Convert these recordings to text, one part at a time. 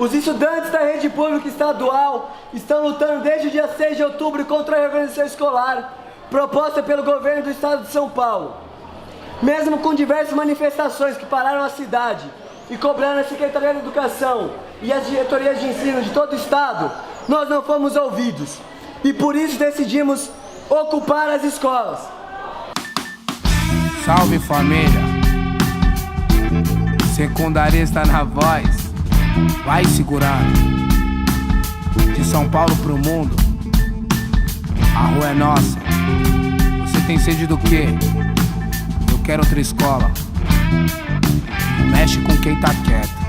Os estudantes da rede pública estadual estão lutando desde o dia 6 de outubro contra a reorganização escolar proposta pelo governo do estado de São Paulo. Mesmo com diversas manifestações que pararam a cidade e cobrando a Secretaria da Educação e as diretorias de ensino de todo o estado, nós não fomos ouvidos. E por isso decidimos ocupar as escolas. Salve família, secundarista na voz, vai segurando. De São Paulo pro mundo, a rua é nossa. Você tem sede do quê? Eu quero outra escola. Mexe com quem tá quieto.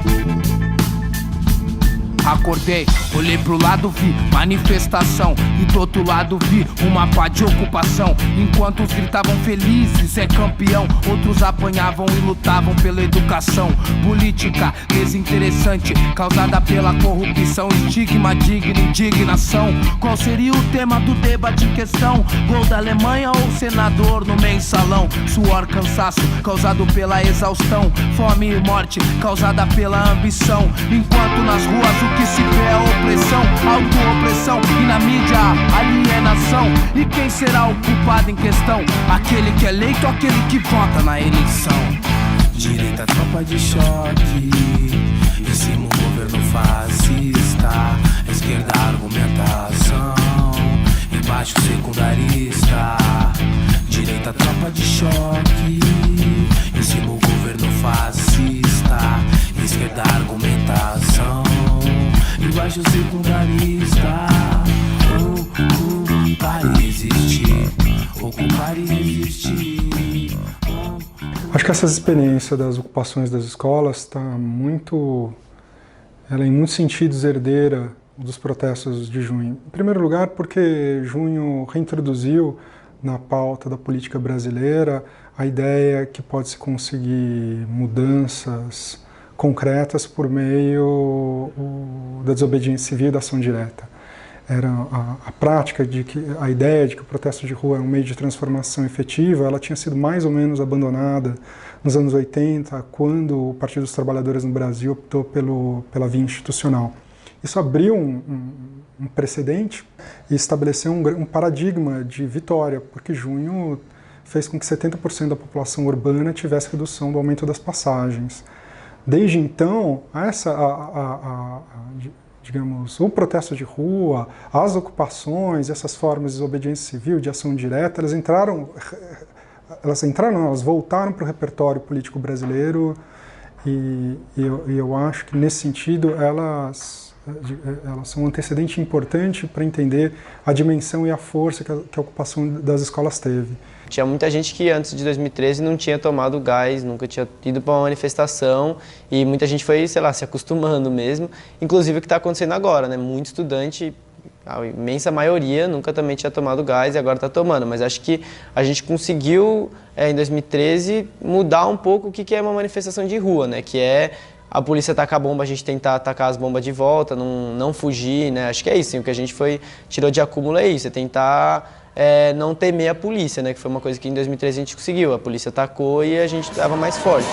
Acordei, olhei pro lado, vi manifestação e do outro lado vi uma pá de ocupação. Enquanto uns gritavam felizes, é campeão, outros apanhavam e lutavam pela educação. Política desinteressante, causada pela corrupção, estigma, digna, indignação. Qual seria o tema do debate em questão? Gol da Alemanha ou senador no mensalão? Suor, cansaço, causado pela exaustão. Fome e morte, causada pela ambição. Enquanto nas ruas o que se vê é opressão, auto-opressão e na mídia alienação. E quem será o culpado em questão? Aquele que é eleito ou aquele que vota na eleição? Direita, tropa de choque, em cima o governo fascista. Esquerda, argumentação, embaixo secundarista. Direita, tropa de choque, em cima o governo fascista. Esquerda, argumentação, embaixo secundarista. Para existir, ocupar e resistir. Acho que essa experiência das ocupações das escolas ela é em muitos sentidos herdeira dos protestos de junho. Em primeiro lugar, porque junho reintroduziu na pauta da política brasileira a ideia que pode-se conseguir mudanças concretas por meio da desobediência civil e da ação direta. Era a prática a ideia de que o protesto de rua é um meio de transformação efetiva, ela tinha sido mais ou menos abandonada nos anos 80, quando o Partido dos Trabalhadores no Brasil optou pela via institucional. Isso abriu um precedente e estabeleceu um paradigma de vitória, porque junho fez com que 70% da população urbana tivesse redução do aumento das passagens. Desde então, digamos, o protesto de rua, as ocupações, essas formas de desobediência civil, de ação direta, elas voltaram para o repertório político brasileiro e eu acho que, nesse sentido, elas são um antecedente importante para entender a dimensão e a força que a ocupação das escolas teve. Tinha muita gente que antes de 2013 não tinha tomado gás, nunca tinha ido para uma manifestação e muita gente foi, sei lá, se acostumando mesmo. Inclusive o que está acontecendo agora, né? Muito estudante, a imensa maioria, nunca também tinha tomado gás e agora está tomando. Mas acho que a gente conseguiu, em 2013, mudar um pouco o que é uma manifestação de rua, né? Que é a polícia tacar a bomba, a gente tentar atacar as bombas de volta, não fugir, né? Acho que é isso, o que a gente tirou de acúmulo é isso, é tentar não temer a polícia, né? Que foi uma coisa que em 2013 a gente conseguiu, a polícia atacou e a gente estava mais forte.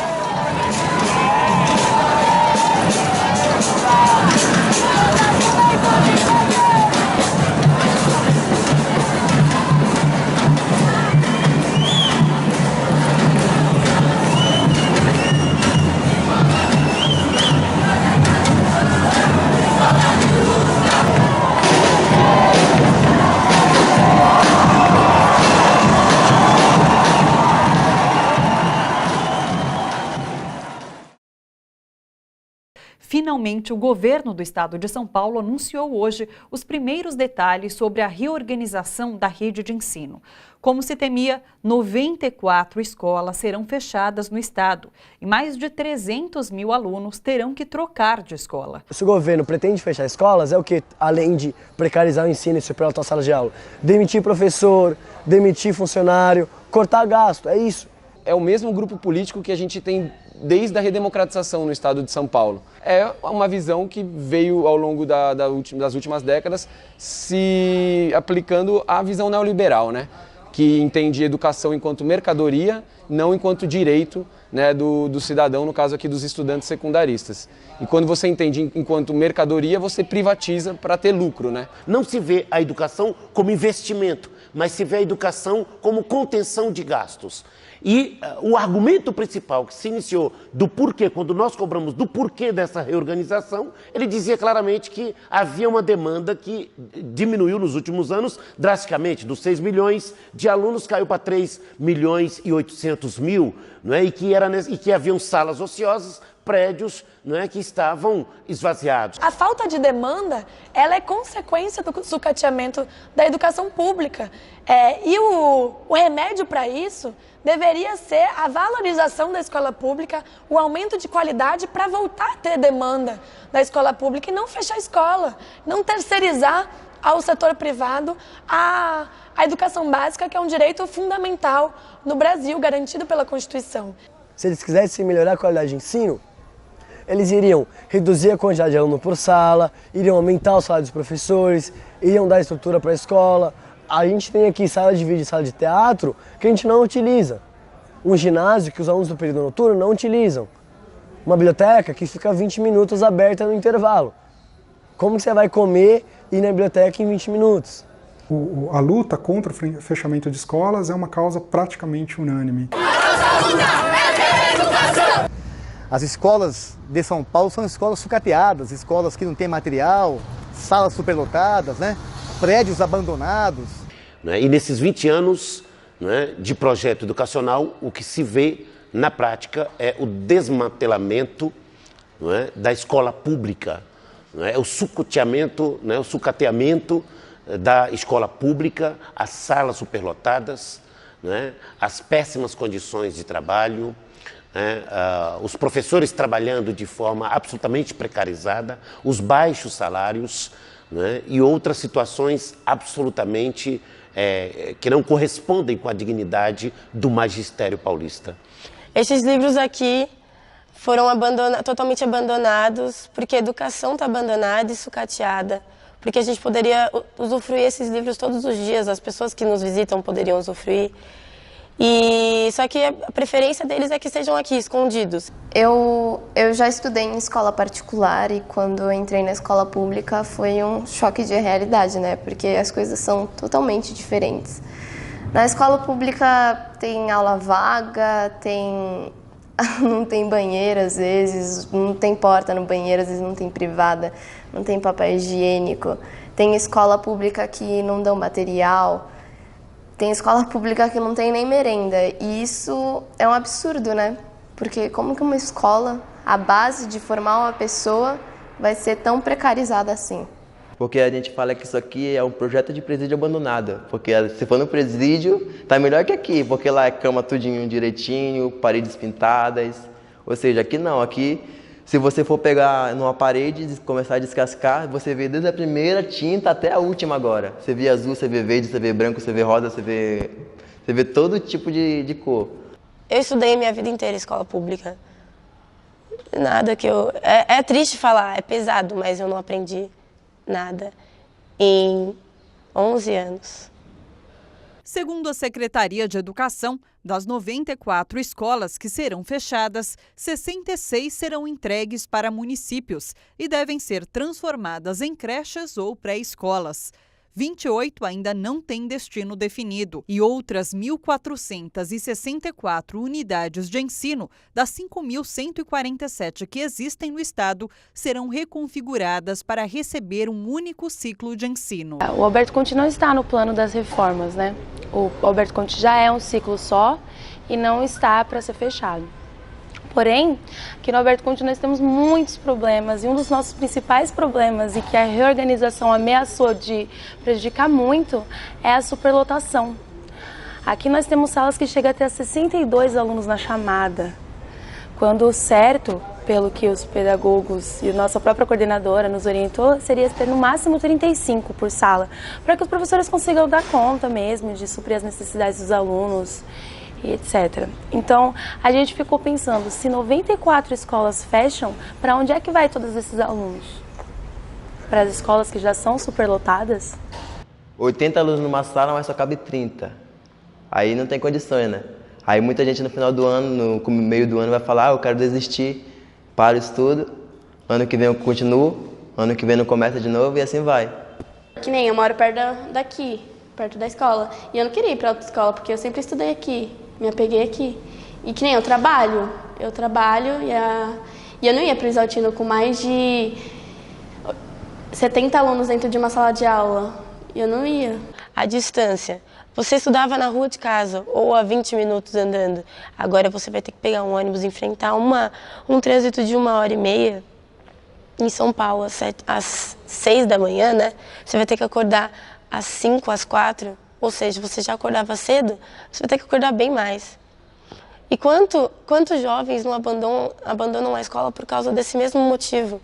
Finalmente, o governo do estado de São Paulo anunciou hoje os primeiros detalhes sobre a reorganização da rede de ensino. Como se temia, 94 escolas serão fechadas no estado e mais de 300 mil alunos terão que trocar de escola. Se o governo pretende fechar escolas, é o que, além de precarizar o ensino e superlotar a sala de aula? Demitir professor, demitir funcionário, cortar gasto, é isso. É o mesmo grupo político que a gente tem desde a redemocratização no estado de São Paulo. É uma visão que veio ao longo das últimas décadas se aplicando à visão neoliberal, né? que entende educação enquanto mercadoria, não enquanto direito, né, do cidadão, no caso aqui dos estudantes secundaristas. E quando você entende enquanto mercadoria, você privatiza para ter lucro, né? Não se vê a educação como investimento, mas se vê a educação como contenção de gastos. E o argumento principal que se iniciou do porquê, quando nós cobramos do porquê dessa reorganização, ele dizia claramente que havia uma demanda que diminuiu nos últimos anos drasticamente, dos 6 milhões de alunos caiu para 3 milhões e 800 mil, não é? E que haviam salas ociosas, prédios, não é, que estavam esvaziados. A falta de demanda, ela é consequência do sucateamento da educação pública. E o remédio para isso deveria ser a valorização da escola pública, o aumento de qualidade para voltar a ter demanda da escola pública e não fechar a escola, não terceirizar ao setor privado a educação básica, que é um direito fundamental no Brasil, garantido pela Constituição. Se eles quisessem melhorar a qualidade de ensino, eles iriam reduzir a quantidade de aluno por sala, iriam aumentar o salário dos professores, iriam dar estrutura para a escola. A gente tem aqui sala de vídeo e sala de teatro que a gente não utiliza. Um ginásio que os alunos do período noturno não utilizam. Uma biblioteca que fica 20 minutos aberta no intervalo. Como que você vai comer e ir na biblioteca em 20 minutos? A luta contra o fechamento de escolas é uma causa praticamente unânime. As escolas de São Paulo são escolas sucateadas, escolas que não têm material, salas superlotadas, né? Prédios abandonados. E nesses 20 anos, né, de projeto educacional, o que se vê na prática é o desmantelamento, não é, da escola pública, não é, o sucateamento, né, o sucateamento da escola pública, as salas superlotadas, né, as péssimas condições de trabalho, os professores trabalhando de forma absolutamente precarizada, os baixos salários, né, e outras situações absolutamente que não correspondem com a dignidade do magistério paulista. Estes livros aqui foram totalmente abandonados porque a educação está abandonada e sucateada, porque a gente poderia usufruir esses livros todos os dias, as pessoas que nos visitam poderiam usufruir. Só que a preferência deles é que estejam aqui, escondidos. Eu já estudei em escola particular e quando eu entrei na escola pública foi um choque de realidade, né? Porque as coisas são totalmente diferentes. Na escola pública tem aula vaga, não tem banheiro às vezes, não tem porta no banheiro, às vezes não tem privada, não tem papel higiênico. Tem escola pública que não dão material. Tem escola pública que não tem nem merenda, e isso é um absurdo, né? Porque como que uma escola, a base de formar uma pessoa, vai ser tão precarizada assim? Porque a gente fala que isso aqui é um projeto de presídio abandonado, porque se for no presídio, tá melhor que aqui, porque lá é cama tudinho direitinho, paredes pintadas, ou seja, aqui não, aqui se você for pegar numa parede e começar a descascar, você vê desde a primeira tinta até a última agora. Você vê azul, você vê verde, você vê branco, você vê rosa, você vê todo tipo de cor. Eu estudei minha vida inteira em escola pública. Nada que eu... É triste falar, é pesado, mas eu não aprendi nada em 11 anos. Segundo a Secretaria de Educação, das 94 escolas que serão fechadas, 66 serão entregues para municípios e devem ser transformadas em creches ou pré-escolas. 28 ainda não têm destino definido e outras 1.464 unidades de ensino das 5.147 que existem no estado serão reconfiguradas para receber um único ciclo de ensino. O Alberto Conte não está no plano das reformas, né? O Alberto Conte já é um ciclo só e não está para ser fechado. Porém, aqui no Alberto Conte nós temos muitos problemas e um dos nossos principais problemas e que a reorganização ameaçou de prejudicar muito é a superlotação. Aqui nós temos salas que chegam até 62 alunos na chamada, quando o certo, pelo que os pedagogos e a nossa própria coordenadora nos orientou, seria ter no máximo 35 por sala, para que os professores consigam dar conta mesmo de suprir as necessidades dos alunos, e etc. Então, a gente ficou pensando, se 94 escolas fecham, para onde é que vai todos esses alunos? Para as escolas que já são superlotadas? 80 alunos numa sala, mas só cabe 30. Aí não tem condições, né? Aí muita gente no final do ano, no meio do ano, vai falar, eu quero desistir, paro o estudo, ano que vem eu continuo, ano que vem não começa de novo e assim vai. Que nem eu moro perto daqui, perto da escola, e eu não queria ir para outra escola, porque eu sempre estudei aqui, me apeguei aqui. E que nem eu trabalho e eu não ia para o Exaltino com mais de 70 alunos dentro de uma sala de aula, e eu não ia. A distância. Você estudava na rua de casa ou a 20 minutos andando. Agora você vai ter que pegar um ônibus e enfrentar um trânsito de 1h30 em São Paulo às 6 da manhã, né? Você vai ter que acordar às 5, às 4. Ou seja, você já acordava cedo, você vai ter que acordar bem mais. E quantos jovens não abandonam a escola por causa desse mesmo motivo?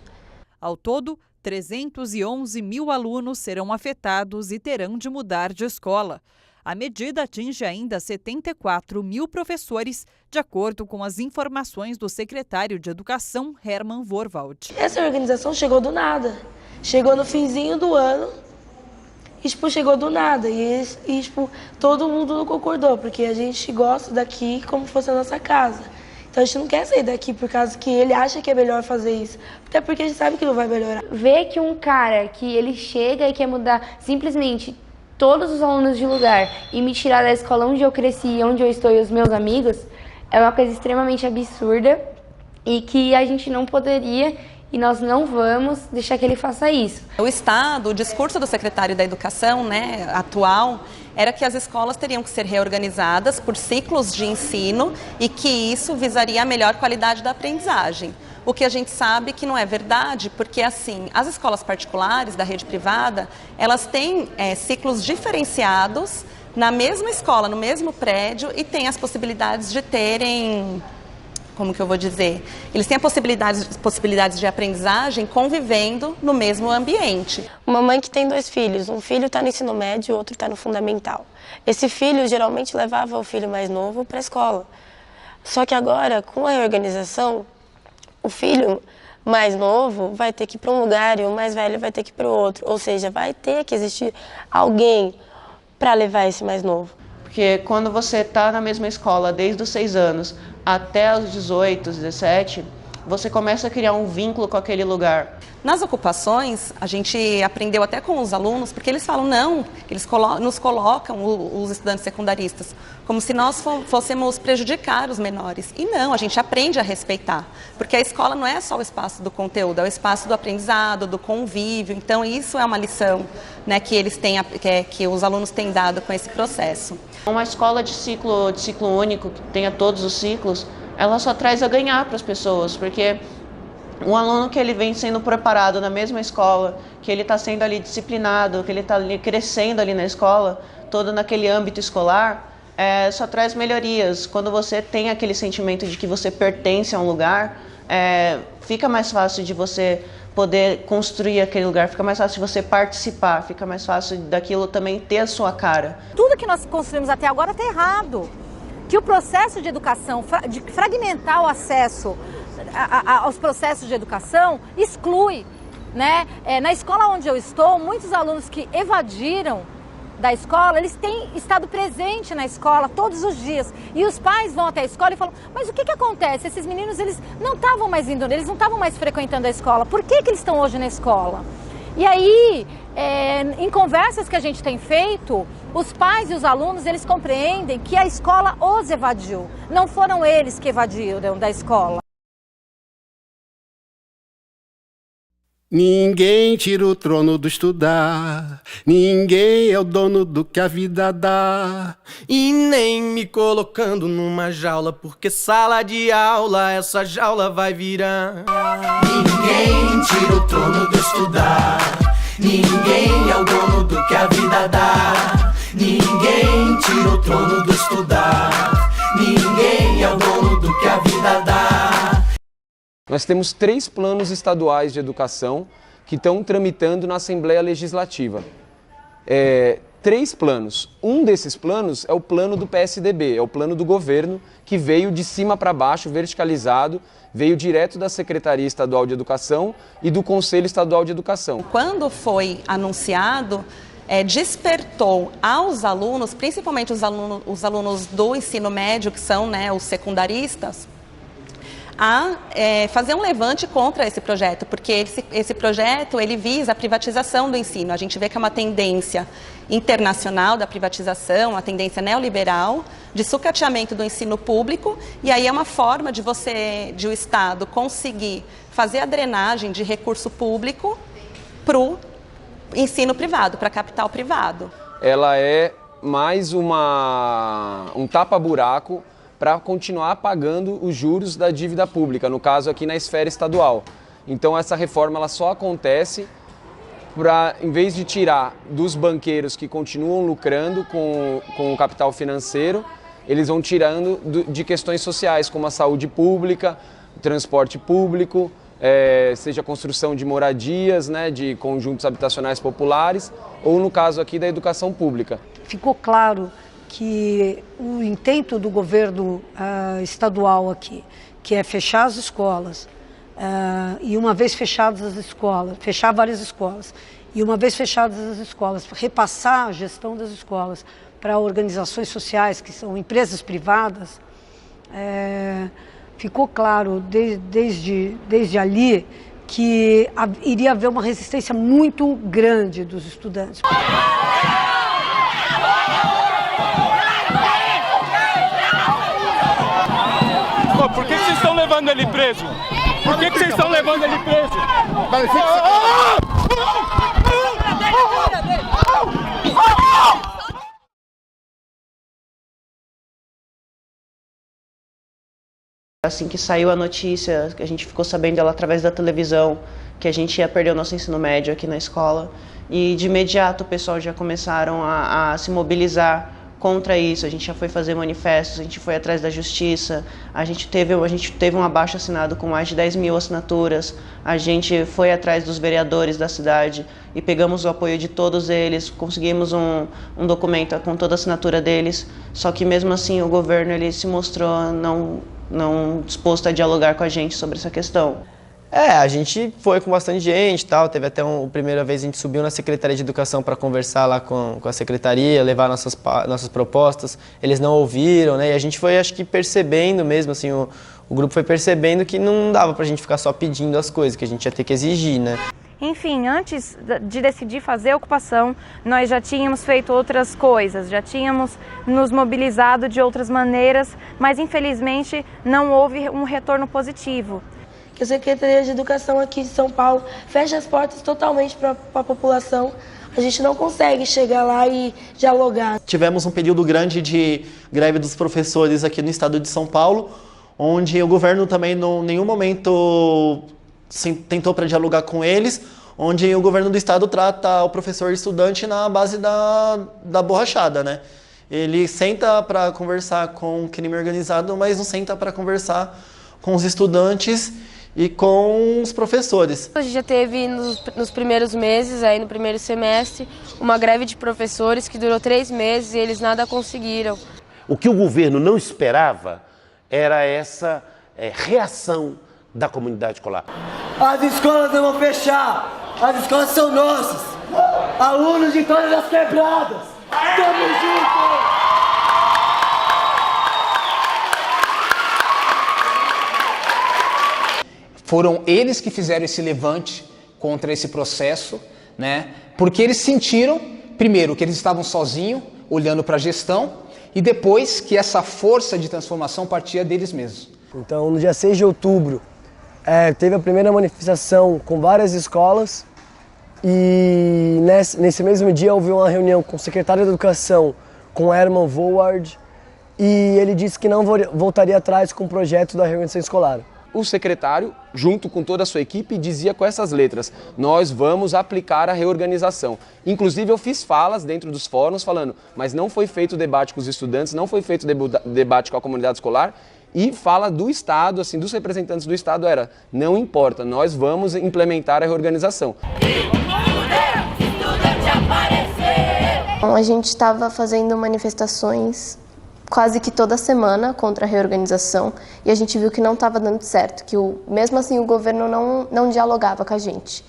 Ao todo, 311 mil alunos serão afetados e terão de mudar de escola. A medida atinge ainda 74 mil professores, de acordo com as informações do secretário de Educação, Hermann Vorwald. Essa organização chegou do nada. Chegou no finzinho do ano e chegou do nada. E todo mundo não concordou, porque a gente gosta daqui como se fosse a nossa casa. Então a gente não quer sair daqui por causa que ele acha que é melhor fazer isso. Até porque a gente sabe que não vai melhorar. Ver que um cara que ele chega e quer mudar simplesmente todos os alunos de lugar e me tirar da escola onde eu cresci, onde eu estou e os meus amigos, é uma coisa extremamente absurda e que a gente não poderia e nós não vamos deixar que ele faça isso. O discurso do secretário da Educação, atual, era que as escolas teriam que ser reorganizadas por ciclos de ensino e que isso visaria a melhor qualidade da aprendizagem. O que a gente sabe que não é verdade, porque assim, as escolas particulares da rede privada, elas têm ciclos diferenciados na mesma escola, no mesmo prédio, e têm as possibilidades de terem, como que eu vou dizer? Eles têm a possibilidades de aprendizagem convivendo no mesmo ambiente. Uma mãe que tem 2 filhos, um filho está no ensino médio e o outro está no fundamental. Esse filho geralmente levava o filho mais novo para a escola. Só que agora, com a reorganização, o filho mais novo vai ter que ir para um lugar e o mais velho vai ter que ir para o outro. Ou seja, vai ter que existir alguém para levar esse mais novo. Porque quando você está na mesma escola desde os 6 anos até os 18, 17, você começa a criar um vínculo com aquele lugar. Nas ocupações, a gente aprendeu até com os alunos, porque eles falam que eles nos colocam, os estudantes secundaristas, como se nós fôssemos prejudicar os menores. E não, a gente aprende a respeitar, porque a escola não é só o espaço do conteúdo, é o espaço do aprendizado, do convívio. Então isso é uma lição, que eles têm, que os alunos têm dado com esse processo. Uma escola de ciclo único, que tenha todos os ciclos, ela só traz a ganhar para as pessoas, porque um aluno que ele vem sendo preparado na mesma escola, que ele está sendo ali disciplinado, que ele está crescendo ali na escola, todo naquele âmbito escolar, só traz melhorias. Quando você tem aquele sentimento de que você pertence a um lugar, fica mais fácil de você poder construir aquele lugar, fica mais fácil de você participar, fica mais fácil daquilo também ter a sua cara. Tudo que nós construímos até agora está errado. Que o processo de educação, de fragmentar o acesso aos processos de educação, exclui. Na escola onde eu estou, muitos alunos que evadiram da escola, eles têm estado presente na escola todos os dias. E os pais vão até a escola e falam, mas o que acontece? Esses meninos, eles não estavam mais indo, eles não estavam mais frequentando a escola. Por que eles estão hoje na escola? E aí, em conversas que a gente tem feito, os pais e os alunos, eles compreendem que a escola os evadiu. Não foram eles que evadiram da escola. Ninguém tira o trono do estudar, ninguém é o dono do que a vida dá. E nem me colocando numa jaula, porque sala de aula essa jaula vai virar. Ninguém tira o trono do estudar, ninguém é o dono do que a vida dá. Ninguém tira o trono do estudar, ninguém é o dono do que a vida dá. Nós temos 3 planos estaduais de educação que estão tramitando na Assembleia Legislativa. 3 planos. Um desses planos é o plano do PSDB, é o plano do governo, que veio de cima para baixo, verticalizado, veio direto da Secretaria Estadual de Educação e do Conselho Estadual de Educação. Quando foi anunciado, despertou aos alunos, principalmente os alunos do ensino médio, que são, né, os secundaristas, a fazer um levante contra esse projeto, porque esse projeto ele visa a privatização do ensino. A gente vê que é uma tendência internacional da privatização, uma tendência neoliberal de sucateamento do ensino público, e aí é uma forma de o Estado conseguir fazer a drenagem de recurso público para o ensino privado, para capital privado. Ela é mais um tapa-buraco para continuar pagando os juros da dívida pública, no caso aqui na esfera estadual. Então essa reforma ela só acontece para, em vez de tirar dos banqueiros que continuam lucrando com o capital financeiro, eles vão tirando de questões sociais, como a saúde pública, o transporte público, seja a construção de moradias, né, de conjuntos habitacionais populares, ou no caso aqui da educação pública. Ficou claro que o intento do governo estadual aqui, que é fechar as escolas, e uma vez fechadas as escolas, fechar várias escolas, e uma vez fechadas as escolas, repassar a gestão das escolas para organizações sociais, que são empresas privadas, ficou claro desde ali que iria haver uma resistência muito grande dos estudantes. Por que vocês estão levando ele preso? Por que vocês estão levando ele preso? Assim que saiu a notícia, que a gente ficou sabendo dela através da televisão, que a gente ia perder o nosso ensino médio aqui na escola, e de imediato o pessoal já começaram a se mobilizar contra isso. A gente já foi fazer manifestos, a gente foi atrás da justiça, a gente teve um abaixo assinado com mais de 10 mil assinaturas, a gente foi atrás dos vereadores da cidade e pegamos o apoio de todos eles, conseguimos um documento com toda a assinatura deles, só que mesmo assim o governo ele se mostrou não disposto a dialogar com a gente sobre essa questão. A gente foi com bastante gente e tal, teve até a primeira vez a gente subiu na Secretaria de Educação para conversar lá com a Secretaria, levar nossas propostas, eles não ouviram, né, e a gente foi, acho que percebendo mesmo, assim, o grupo foi percebendo que não dava pra gente ficar só pedindo as coisas, que a gente ia ter que exigir, né. Enfim, antes de decidir fazer a ocupação, nós já tínhamos feito outras coisas, já tínhamos nos mobilizado de outras maneiras, mas infelizmente não houve um retorno positivo. Que a Secretaria de Educação aqui de São Paulo fecha as portas totalmente para a população. A gente não consegue chegar lá e dialogar. Tivemos um período grande de greve dos professores aqui no estado de São Paulo, onde o governo também em nenhum momento tentou para dialogar com eles, onde o governo do estado trata o professor e estudante na base da borrachada, né? Ele senta para conversar com o crime organizado, mas não senta para conversar com os estudantes e com os professores. A gente já teve nos primeiros meses, aí no primeiro semestre, uma greve de professores que durou 3 meses e eles nada conseguiram. O que o governo não esperava era essa reação da comunidade escolar. As escolas não vão fechar, as escolas são nossas, alunos de todas as quebradas, tamo junto! Foram eles que fizeram esse levante contra esse processo, né? Porque eles sentiram, primeiro, que eles estavam sozinhos, olhando para a gestão, e depois que essa força de transformação partia deles mesmos. Então, no dia 6 de outubro, teve a primeira manifestação com várias escolas, e nesse mesmo dia houve uma reunião com o secretário de Educação, com Herman Voard, e ele disse que não voltaria atrás com o projeto da reorganização escolar. O secretário, junto com toda a sua equipe, dizia com essas letras: nós vamos aplicar a reorganização. Inclusive eu fiz falas dentro dos fóruns falando, mas não foi feito debate com os estudantes, não foi feito debate com a comunidade escolar, e fala do Estado, assim, dos representantes do Estado era: não importa, nós vamos implementar a reorganização. A gente estava fazendo manifestações quase que toda semana contra a reorganização e a gente viu que não estava dando certo, que mesmo assim o governo não dialogava com a gente.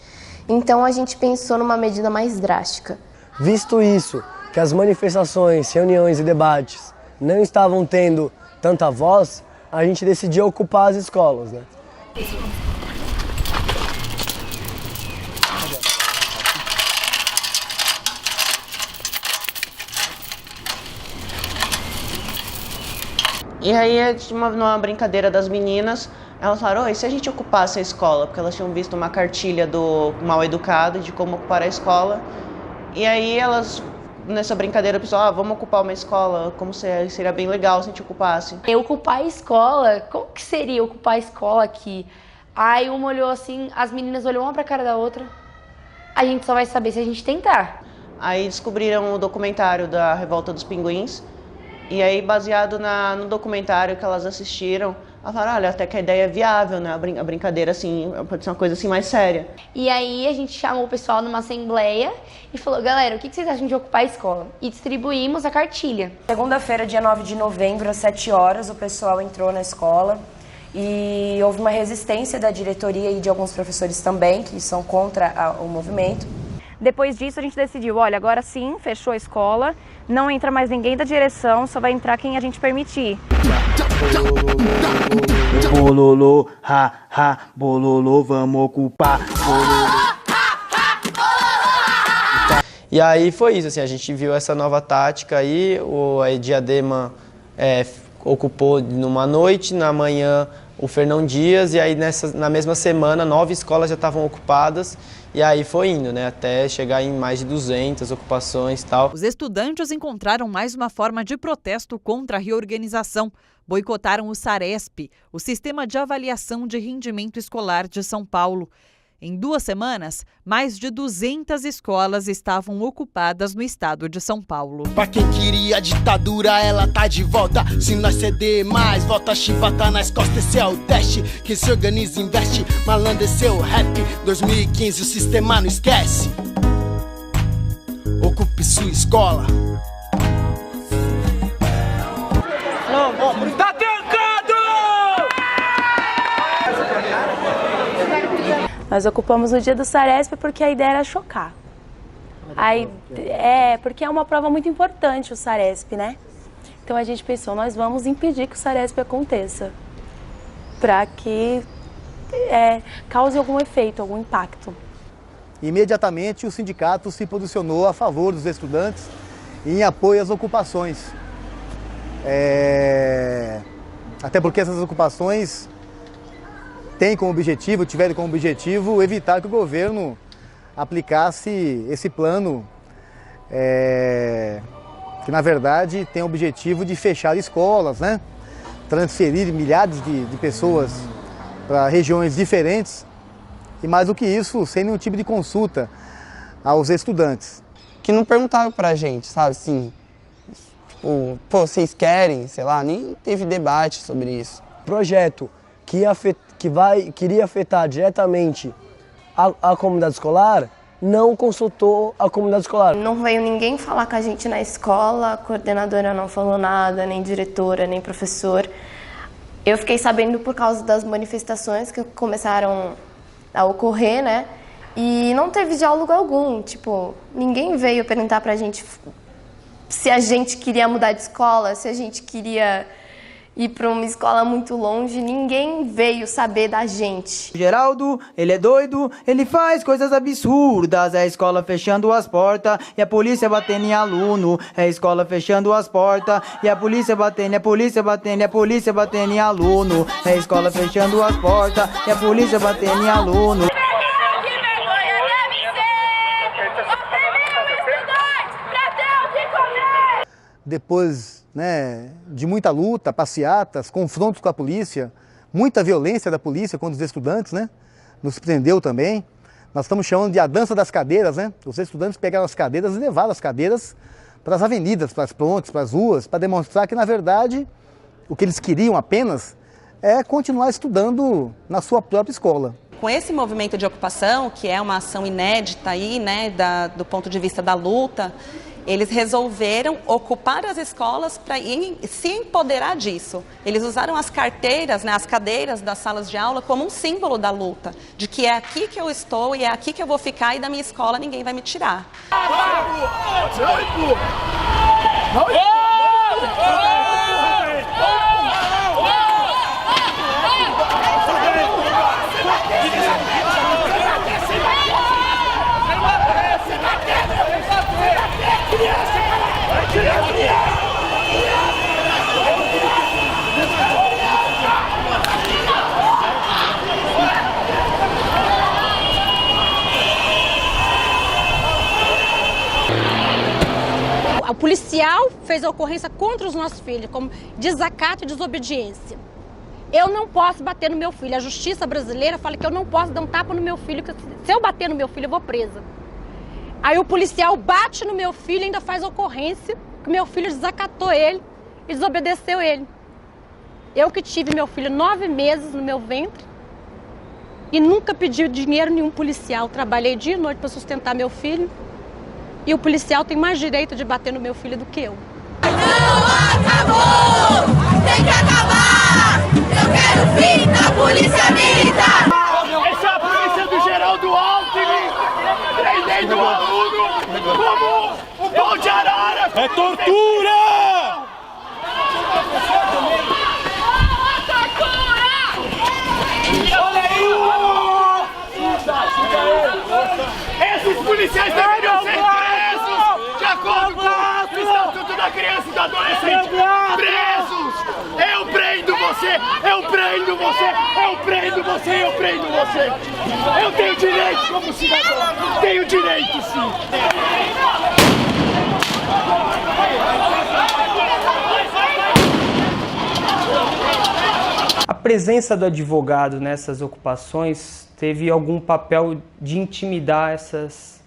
Então a gente pensou numa medida mais drástica. Visto isso, que as manifestações, reuniões e debates não estavam tendo tanta voz, a gente decidiu ocupar as escolas, né? E aí, numa brincadeira das meninas, elas falaram, e se a gente ocupasse a escola? Porque elas tinham visto uma cartilha do Mal Educado, de como ocupar a escola. E aí elas, nessa brincadeira, pessoal, vamos ocupar uma escola, como seria bem legal se a gente ocupasse. Ocupar a escola? Como que seria ocupar a escola aqui? Aí uma olhou assim, as meninas olhou uma pra cara da outra. A gente só vai saber se a gente tentar. Aí descobriram o documentário da Revolta dos Pinguins. E aí, baseado no documentário que elas assistiram, elas falaram, olha, até que a ideia é viável, né? A brincadeira, assim, pode ser uma coisa assim mais séria. E aí a gente chamou o pessoal numa assembleia e falou, galera, o que vocês acham de ocupar a escola? E distribuímos a cartilha. Segunda-feira, dia 9 de novembro, às 7 horas, o pessoal entrou na escola e houve uma resistência da diretoria e de alguns professores também, que são contra o movimento. Depois disso, a gente decidiu, olha, agora sim, fechou a escola, não entra mais ninguém da direção, só vai entrar quem a gente permitir. Bololô, ha, ha, bololô, vamos ocupar, bololô. E aí foi isso, assim, a gente viu essa nova tática aí, a Diadema ocupou numa noite, na manhã o Fernão Dias, e aí na mesma semana 9 escolas já estavam ocupadas, e aí foi indo, né, até chegar em mais de 200 ocupações e tal. Os estudantes encontraram mais uma forma de protesto contra a reorganização. Boicotaram o SARESP, o Sistema de Avaliação de Rendimento Escolar de São Paulo. Em 2 semanas, mais de 200 escolas estavam ocupadas no estado de São Paulo. Pra quem queria ditadura, ela tá de volta. Se nós ceder mais, volta a chibata nas costas. Esse é o teste, quem se organiza investe. Malandro, esse é o rap. 2015, o sistema não esquece. Ocupe sua escola. Tá trancado! Nós ocupamos no dia do SARESP porque a ideia era chocar. Porque é uma prova muito importante o SARESP, né? Então a gente pensou, nós vamos impedir que o SARESP aconteça, para que cause algum efeito, algum impacto. Imediatamente o sindicato se posicionou a favor dos estudantes em apoio às ocupações. Até porque essas ocupações tiveram como objetivo evitar que o governo aplicasse esse plano que na verdade tem o objetivo de fechar escolas, né? Transferir milhares de pessoas para regiões diferentes e mais do que isso, sem nenhum tipo de consulta aos estudantes. Que não perguntaram pra gente, sabe, assim, tipo, pô, vocês querem, sei lá, nem teve debate sobre isso. Projeto que queria afetar diretamente a comunidade escolar, não consultou a comunidade escolar. Não veio ninguém falar com a gente na escola, a coordenadora não falou nada, nem diretora, nem professor. Eu fiquei sabendo por causa das manifestações que começaram a ocorrer, né? E não teve diálogo algum, tipo, ninguém veio perguntar pra gente se a gente queria mudar de escola, se a gente queria ir para uma escola muito longe, ninguém veio saber da gente. Geraldo, ele é doido, ele faz coisas absurdas, é a escola fechando as portas e a polícia batendo em aluno, é a escola fechando as portas e a polícia batendo, e a polícia batendo, e a polícia batendo em aluno, é a escola fechando as portas e a polícia batendo em aluno. Depois, né, de muita luta, passeatas, confrontos com a polícia, muita violência da polícia contra os estudantes, né, nos prendeu também. Nós estamos chamando de a dança das cadeiras, né? Os estudantes pegaram as cadeiras e levaram as cadeiras para as avenidas, para as pontes, para as ruas, para demonstrar que, na verdade, o que eles queriam apenas é continuar estudando na sua própria escola. Com esse movimento de ocupação, que é uma ação inédita aí, né, do ponto de vista da luta, Eles resolveram ocupar as escolas para se empoderar disso. Eles usaram as carteiras, né, as cadeiras das salas de aula como um símbolo da luta, de que é aqui que eu estou e é aqui que eu vou ficar e da minha escola ninguém vai me tirar. O policial fez a ocorrência contra os nossos filhos, como desacato e desobediência. Eu não posso bater no meu filho. A justiça brasileira fala que eu não posso dar um tapa no meu filho, que se eu bater no meu filho eu vou presa. Aí o policial bate no meu filho e ainda faz ocorrência, que meu filho desacatou ele e desobedeceu ele. Eu que tive meu filho 9 meses no meu ventre e nunca pedi dinheiro nenhum policial. Trabalhei dia e noite para sustentar meu filho. E o policial tem mais direito de bater no meu filho do que eu. Não acabou! Tem que acabar! Eu quero o fim da polícia militar! Essa é a polícia do Geraldo Alckmin, prendendo o aluno como o pau de arara! É tortura! Olha aí! Esses policiais deveriam ser presos de acordo com o Estatuto da Criança e do Adolescente! Presos! Eu prendo você! Eu prendo você! Eu prendo você! Eu prendo você! Eu tenho direito como cidadão! Tenho direito, sim! A presença do advogado nessas ocupações teve algum papel de intimidar essas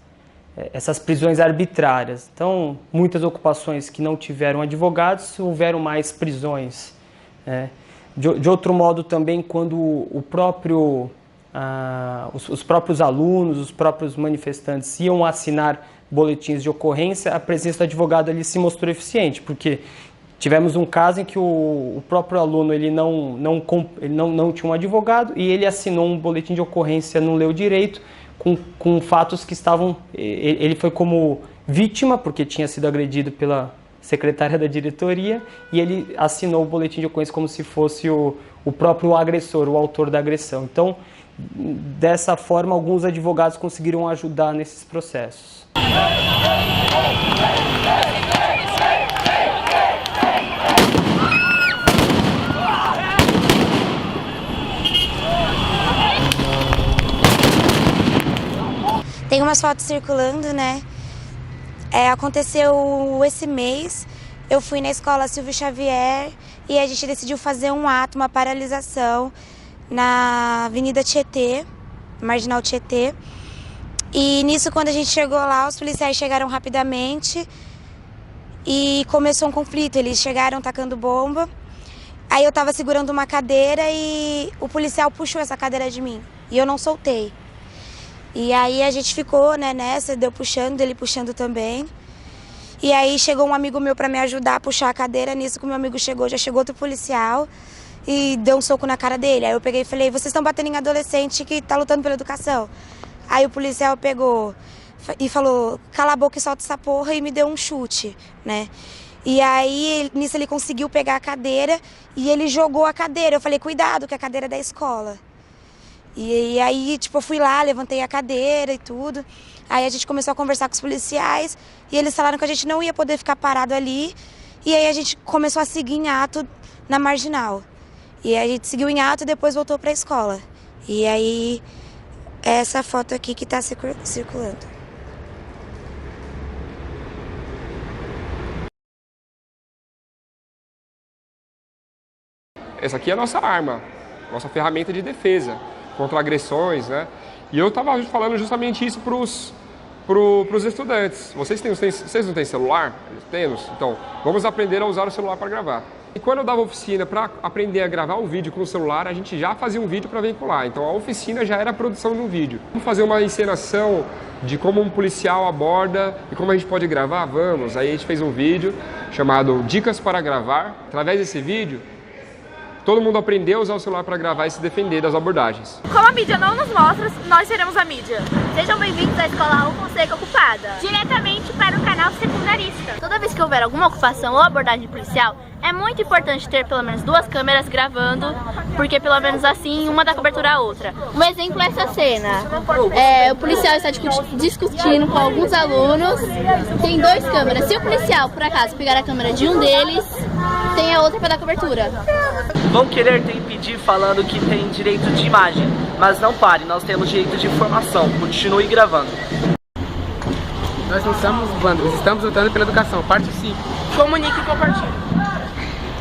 prisões arbitrárias. Então, muitas ocupações que não tiveram advogados, houveram mais prisões. De outro modo, também, quando os próprios alunos, os próprios manifestantes iam assinar boletins de ocorrência, a presença do advogado ali se mostrou eficiente, porque tivemos um caso em que o próprio aluno ele não tinha um advogado e ele assinou um boletim de ocorrência, não leu direito, com fatos que estavam... Ele foi como vítima, porque tinha sido agredido pela secretária da diretoria, e ele assinou o boletim de ocorrência como se fosse o próprio agressor, o autor da agressão. Então, dessa forma, alguns advogados conseguiram ajudar nesses processos. Tem umas fotos circulando, né? Aconteceu esse mês, eu fui na escola Silvio Xavier e a gente decidiu fazer um ato, uma paralisação na Avenida Tietê, Marginal Tietê. E nisso, quando a gente chegou lá, os policiais chegaram rapidamente e começou um conflito. Eles chegaram tacando bomba. Aí eu tava segurando uma cadeira e o policial puxou essa cadeira de mim e eu não soltei. E aí a gente ficou, né, nessa, deu puxando, ele puxando também. E aí chegou um amigo meu para me ajudar a puxar a cadeira. Nisso que o meu amigo chegou, já chegou outro policial e deu um soco na cara dele. Aí eu peguei e falei, vocês estão batendo em adolescente que tá lutando pela educação. Aí o policial pegou e falou, cala a boca e solta essa porra, e me deu um chute, né? E aí nisso ele conseguiu pegar a cadeira e ele jogou a cadeira. Eu falei, cuidado, que a cadeira é da escola. E aí, tipo, eu fui lá, levantei a cadeira e tudo. Aí a gente começou a conversar com os policiais e eles falaram que a gente não ia poder ficar parado ali. E aí a gente começou a seguir em ato na Marginal. E aí a gente seguiu em ato e depois voltou para a escola. E aí, é essa foto aqui que está circulando. Essa aqui é a nossa arma, nossa ferramenta de defesa contra agressões, né? E eu estava falando justamente isso para os estudantes. Vocês não têm celular? Temos? Então, vamos aprender a usar o celular para gravar. E quando eu dava oficina para aprender a gravar um vídeo com o celular, a gente já fazia um vídeo para veicular. Então a oficina já era a produção de um vídeo. Vamos fazer uma encenação de como um policial aborda e como a gente pode gravar? Vamos. Aí a gente fez um vídeo chamado Dicas para Gravar. Através desse vídeo, todo mundo aprendeu a usar o celular para gravar e se defender das abordagens. Como a mídia não nos mostra, nós seremos a mídia. Sejam bem-vindos à Escola Raul Fonseca Ocupada, diretamente para o canal Secundarista. Toda vez que houver alguma ocupação ou abordagem policial, é muito importante ter pelo menos 2 câmeras gravando, porque pelo menos assim uma dá cobertura à outra. Um exemplo é essa cena. O policial está discutindo com alguns alunos, tem 2 câmeras. Se o policial, por acaso, pegar a câmera de um deles, tem a outra para dar cobertura. Vão querer te impedir falando que tem direito de imagem, mas não pare, nós temos direito de informação. Continue gravando. Nós não somos vândalos, estamos lutando pela educação. Participe. Comunique e compartilhe.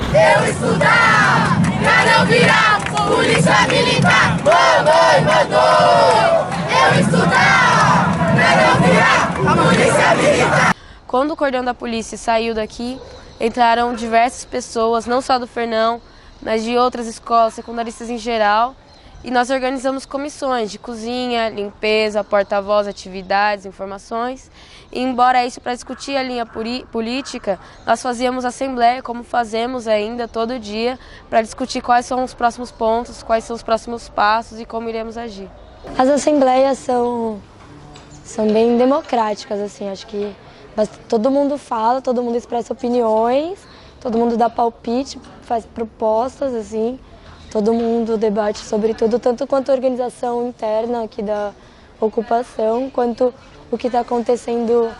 Eu estudar pra não virar polícia militar. Mamãe mandou. Eu estudar pra não virar polícia militar. Quando o cordão da polícia saiu daqui, entraram diversas pessoas, não só do Fernão, mas de outras escolas, secundaristas em geral. E nós organizamos comissões de cozinha, limpeza, porta-voz, atividades, informações. E embora isso para discutir a linha política, nós fazíamos assembleia, como fazemos ainda todo dia, para discutir quais são os próximos pontos, quais são os próximos passos e como iremos agir. As assembleias são bem democráticas, assim, acho que todo mundo fala, todo mundo expressa opiniões, todo mundo dá palpite, faz propostas, assim. Todo mundo debate sobre tudo, tanto quanto a organização interna aqui da ocupação, quanto o que está acontecendo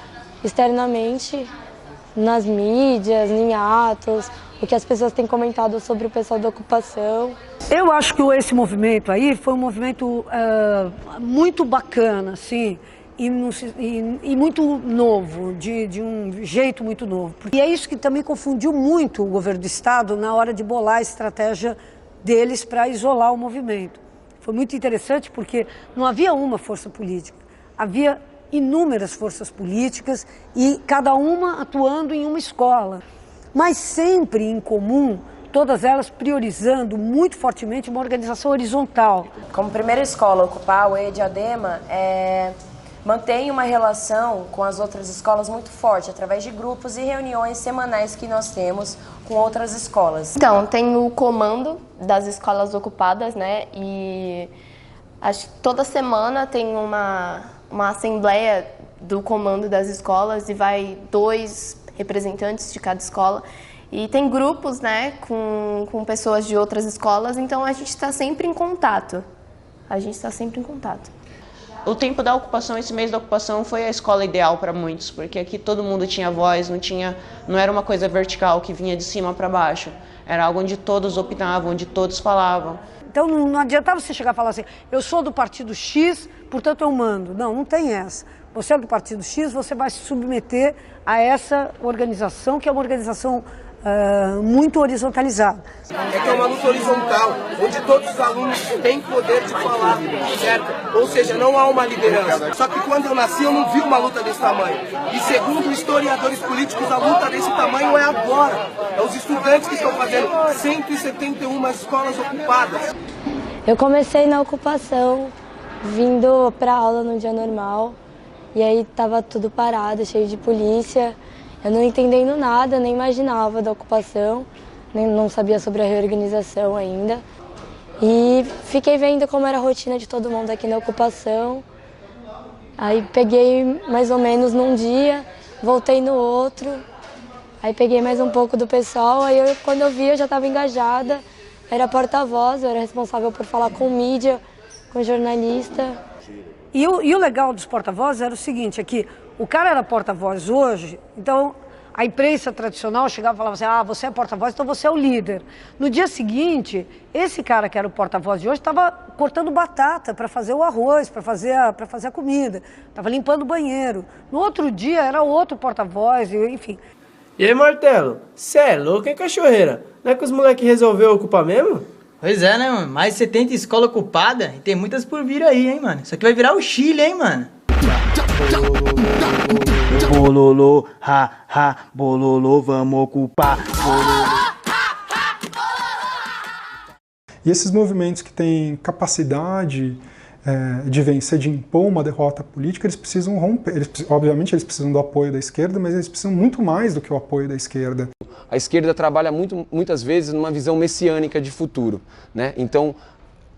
externamente nas mídias, em atos, o que as pessoas têm comentado sobre o pessoal da ocupação. Eu acho que esse movimento aí foi um movimento muito bacana, assim, e muito novo, de um jeito muito novo. E é isso que também confundiu muito o governo do Estado na hora de bolar a estratégia deles para isolar o movimento. Foi muito interessante porque não havia uma força política, havia inúmeras forças políticas e cada uma atuando em uma escola, mas sempre em comum, todas elas priorizando muito fortemente uma organização horizontal. Como primeira escola a ocupar, o EDIADEMA mantém uma relação com as outras escolas muito forte, através de grupos e reuniões semanais que nós temos com outras escolas. Então, tem o comando das escolas ocupadas, né? E acho que toda semana tem uma assembleia do comando das escolas e vai 2 representantes de cada escola. E tem grupos, né, com pessoas de outras escolas, então a gente está sempre em contato. O tempo da ocupação, esse mês da ocupação, foi a escola ideal para muitos, porque aqui todo mundo tinha voz, não era uma coisa vertical que vinha de cima para baixo. Era algo onde todos opinavam, onde todos falavam. Então não adiantava você chegar e falar assim, eu sou do partido X, portanto eu mando. Não tem essa. Você é do partido X, você vai se submeter a essa organização, que é uma organização muito horizontalizada. É que é uma luta horizontal, onde todos os alunos têm poder de falar, certo? Ou seja, não há uma liderança. Só que quando eu nasci, eu não vi uma luta desse tamanho. E segundo historiadores políticos, a luta desse tamanho é agora. É os estudantes que estão fazendo 171 escolas ocupadas. Eu comecei na ocupação, vindo para aula no dia normal, e aí estava tudo parado, cheio de polícia. Eu não entendendo nada, nem imaginava da ocupação, não sabia sobre a reorganização ainda. E fiquei vendo como era a rotina de todo mundo aqui na ocupação. Aí peguei mais ou menos num dia, voltei no outro. Aí peguei mais um pouco do pessoal, aí quando eu vi eu já estava engajada. Era porta-voz, eu era responsável por falar com mídia, com jornalista. E o legal dos porta-vozes era o seguinte, é que o cara era porta-voz hoje, então a imprensa tradicional chegava e falava assim, você é porta-voz, então você é o líder. No dia seguinte, esse cara que era o porta-voz de hoje estava cortando batata para fazer o arroz, para fazer a comida, estava limpando o banheiro. No outro dia era outro porta-voz, enfim. E aí, Martelo, cê é louco, hein, cachorreira? Não é que os moleques resolveram ocupar mesmo? Pois é, né, mano? Mais de 70 escolas ocupadas e tem muitas por vir aí, hein, mano? Isso aqui vai virar o Chile, hein, mano? Bololô, ha, ha, bololô, vamos ocupar. Bololô. E esses movimentos que têm capacidade de vencer, de impor uma derrota política, eles precisam romper. Obviamente eles precisam do apoio da esquerda, mas eles precisam muito mais do que o apoio da esquerda. A esquerda trabalha muitas vezes numa visão messiânica de futuro, né? Então,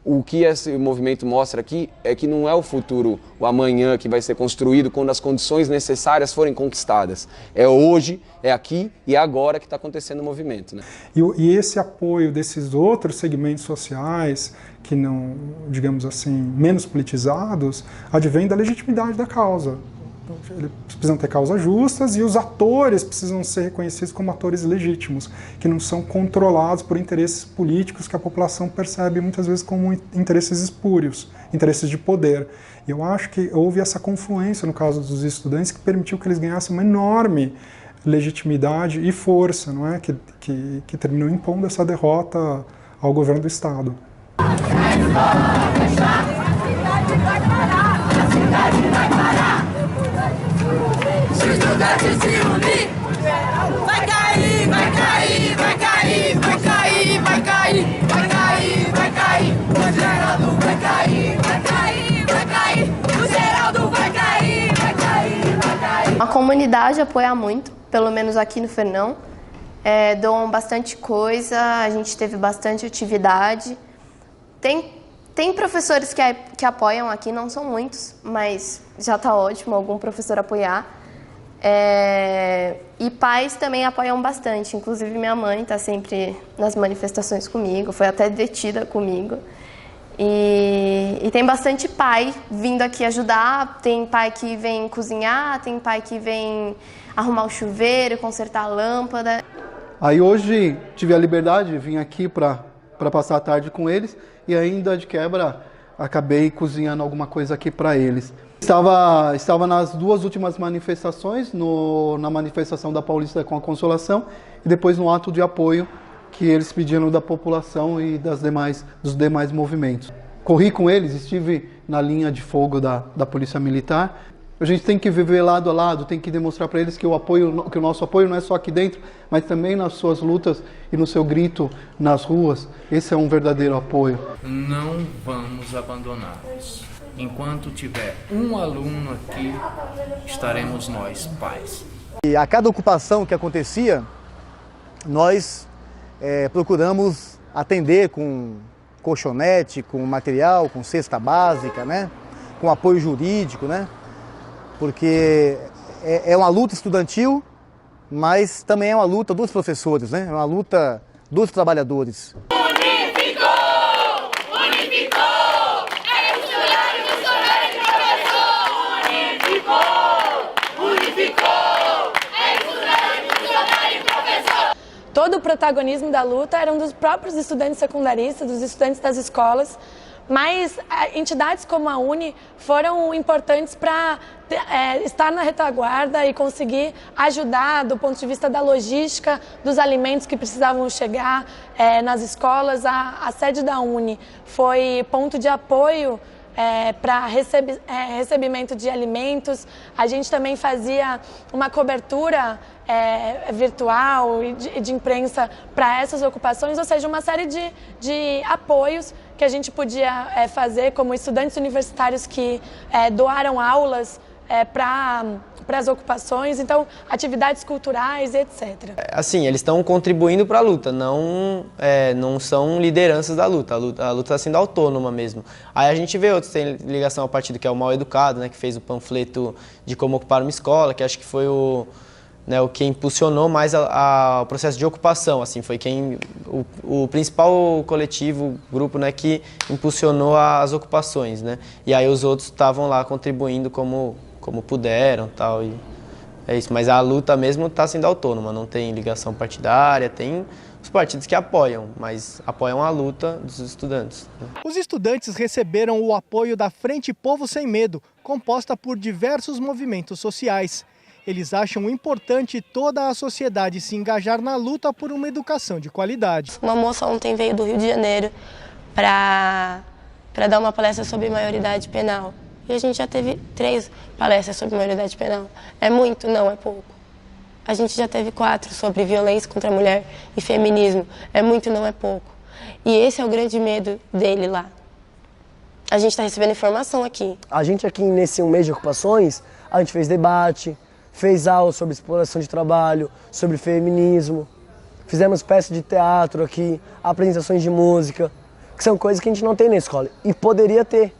o que esse movimento mostra aqui é que não é o futuro, o amanhã que vai ser construído quando as condições necessárias forem conquistadas. É hoje, é aqui e é agora que está acontecendo o movimento, né? E esse apoio desses outros segmentos sociais, que não, digamos assim, menos politizados, advém da legitimidade da causa. Eles precisam ter causas justas e os atores precisam ser reconhecidos como atores legítimos, que não são controlados por interesses políticos que a população percebe muitas vezes como interesses espúrios, interesses de poder. E eu acho que houve essa confluência no caso dos estudantes que permitiu que eles ganhassem uma enorme legitimidade e força, não é? Que terminou impondo essa derrota ao governo do Estado. Se os estudantes se unir, vai cair, vai cair, vai cair, vai cair, vai cair, vai cair, vai cair, o Geraldo vai cair, vai cair, vai cair, o Geraldo vai cair, vai cair, vai cair. A comunidade apoia muito, pelo menos aqui no Fernão. Doam bastante coisa, a gente teve bastante atividade. Tem professores que apoiam aqui, não são muitos, mas já está ótimo algum professor apoiar. E pais também apoiam bastante, inclusive minha mãe está sempre nas manifestações comigo, foi até detida comigo. E tem bastante pai vindo aqui ajudar, tem pai que vem cozinhar, tem pai que vem arrumar o chuveiro, consertar a lâmpada. Aí hoje tive a liberdade de vir aqui para passar a tarde com eles e ainda de quebra acabei cozinhando alguma coisa aqui para eles. Estava nas duas últimas manifestações, na manifestação da Paulista com a Consolação e depois no ato de apoio que eles pediram da população e dos demais movimentos. Corri com eles, estive na linha de fogo da Polícia Militar. A gente tem que viver lado a lado, tem que demonstrar para eles que o nosso apoio não é só aqui dentro, mas também nas suas lutas e no seu grito nas ruas. Esse é um verdadeiro apoio. Não vamos abandoná-los. Enquanto tiver um aluno aqui, estaremos nós, pais. E a cada ocupação que acontecia, nós procuramos atender com colchonete, com material, com cesta básica, né? Com apoio jurídico, né? Porque é uma luta estudantil, mas também é uma luta dos professores, né? É uma luta dos trabalhadores. Todo o protagonismo da luta era dos próprios estudantes secundaristas, dos estudantes das escolas, mas entidades como a UNE foram importantes para estar na retaguarda e conseguir ajudar do ponto de vista da logística, dos alimentos que precisavam chegar nas escolas. A sede da UNE foi ponto de apoio para recebimento de alimentos. A gente também fazia uma cobertura virtual e de imprensa para essas ocupações, ou seja, uma série de apoios que a gente podia fazer como estudantes universitários que doaram aulas para as ocupações, então atividades culturais, etc. Assim, eles estão contribuindo para a luta, não são lideranças da luta, a luta está sendo autônoma mesmo. Aí a gente vê outros, tem ligação ao partido que é o Mal Educado, né, que fez o panfleto de como ocupar uma escola, que acho que foi o que impulsionou mais o processo de ocupação, assim, foi o principal coletivo, grupo, né, que impulsionou as ocupações, né, e aí os outros estavam lá contribuindo como puderam, tal, e é isso. Mas a luta mesmo está sendo autônoma, não tem ligação partidária, tem os partidos que apoiam, mas apoiam a luta dos estudantes. Os estudantes receberam o apoio da Frente Povo Sem Medo, composta por diversos movimentos sociais. Eles acham importante toda a sociedade se engajar na luta por uma educação de qualidade. Uma moça ontem veio do Rio de Janeiro para dar uma palestra sobre maioridade penal. E a gente já teve 3 palestras sobre maioridade penal. É muito? Não, é pouco. A gente já teve 4 sobre violência contra a mulher e feminismo. É muito? Não, é pouco. E esse é o grande medo dele lá. A gente está recebendo informação aqui. A gente aqui nesse mês de ocupações, a gente fez debate, fez aula sobre exploração de trabalho, sobre feminismo, fizemos peças de teatro aqui, apresentações de música, que são coisas que a gente não tem na escola e poderia ter.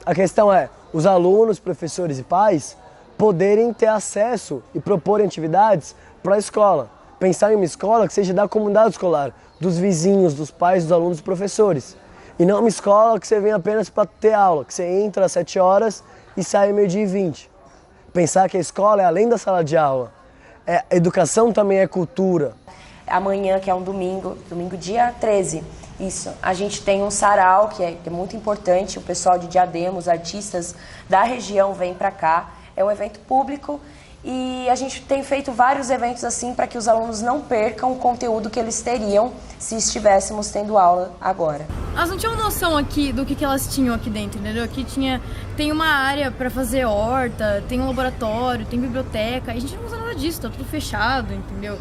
A questão é os alunos, professores e pais poderem ter acesso e proporem atividades para a escola. Pensar em uma escola que seja da comunidade escolar, dos vizinhos, dos pais, dos alunos e professores. E não uma escola que você vem apenas para ter aula, que você entra às 7 horas e sai às 12h20. Pensar que a escola é além da sala de aula. Educação também é cultura. Amanhã, que é um domingo dia 13, isso, a gente tem um sarau que é muito importante, o pessoal de Diadema, os artistas da região vêm para cá, é um evento público e a gente tem feito vários eventos assim para que os alunos não percam o conteúdo que eles teriam se estivéssemos tendo aula agora. Elas não tinham noção aqui do que elas tinham aqui dentro, entendeu? Aqui tem uma área para fazer horta, tem um laboratório, tem biblioteca, e a gente não usa nada disso, tá tudo fechado, entendeu?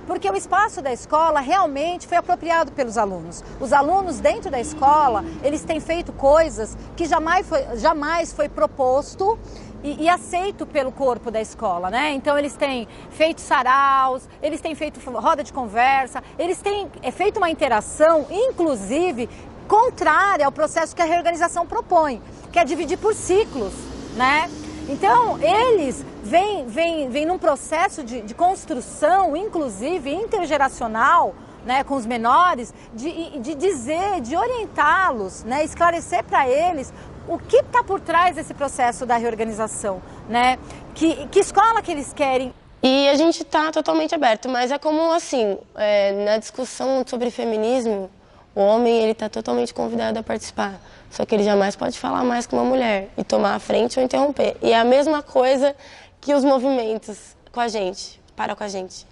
Porque o espaço da escola realmente foi apropriado pelos alunos. Os alunos dentro da escola, eles têm feito coisas que jamais foi proposto e aceito pelo corpo da escola, né? Então eles têm feito saraus, eles têm feito roda de conversa, eles têm feito uma interação, inclusive, contrária ao processo que a reorganização propõe, que é dividir por ciclos, né? Então, eles vêm num processo de construção, inclusive intergeracional, né, com os menores, de dizer, de orientá-los, né, esclarecer para eles o que está por trás desse processo da reorganização, né? Que escola que eles querem. E a gente está totalmente aberto, mas é como assim, na discussão sobre feminismo, o homem ele está totalmente convidado a participar. Só que ele jamais pode falar mais que uma mulher e tomar a frente ou interromper. E é a mesma coisa que os movimentos com a gente, para com a gente.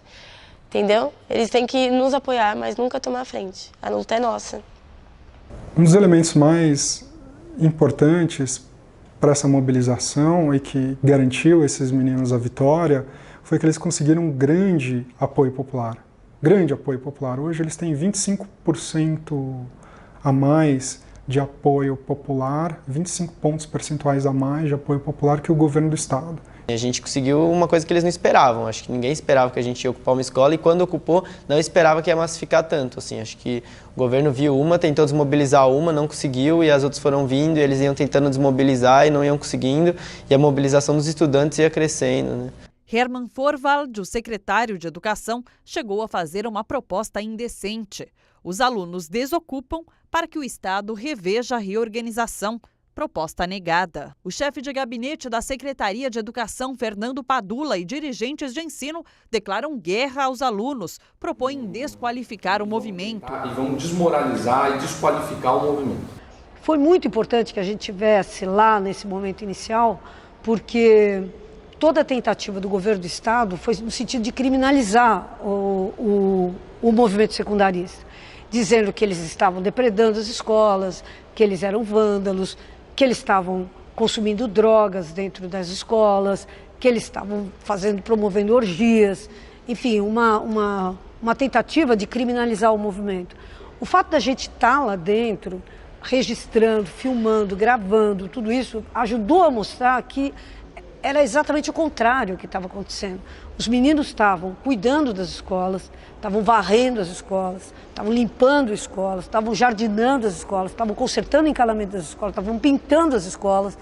Entendeu? Eles têm que nos apoiar, mas nunca tomar a frente. A luta é nossa. Um dos elementos mais importantes para essa mobilização e que garantiu esses meninos a vitória foi que eles conseguiram um grande apoio popular. Grande apoio popular. Hoje eles têm 25% a mais de apoio popular, 25 pontos percentuais a mais de apoio popular que o governo do estado. A gente conseguiu uma coisa que eles não esperavam. Acho que ninguém esperava que a gente ia ocupar uma escola e quando ocupou, não esperava que ia massificar tanto. Assim, acho que o governo viu uma, tentou desmobilizar uma, não conseguiu e as outras foram vindo e eles iam tentando desmobilizar e não iam conseguindo e a mobilização dos estudantes ia crescendo, né? Herman Forwald, o secretário de Educação, chegou a fazer uma proposta indecente. Os alunos desocupam para que o Estado reveja a reorganização. Proposta negada. O chefe de gabinete da Secretaria de Educação, Fernando Padula, e dirigentes de ensino declaram guerra aos alunos, propõem desqualificar o movimento. E vão desmoralizar e desqualificar o movimento. Foi muito importante que a gente tivesse lá nesse momento inicial, porque toda a tentativa do governo do Estado foi no sentido de criminalizar o movimento secundarista, dizendo que eles estavam depredando as escolas, que eles eram vândalos, que eles estavam consumindo drogas dentro das escolas, que eles estavam promovendo orgias, enfim, uma tentativa de criminalizar o movimento. O fato da gente estar lá dentro, registrando, filmando, gravando, tudo isso ajudou a mostrar que era exatamente o contrário que estava acontecendo. Os meninos estavam cuidando das escolas, estavam varrendo as escolas, estavam limpando as escolas, estavam jardinando as escolas, estavam consertando o encalamento das escolas, estavam pintando as escolas.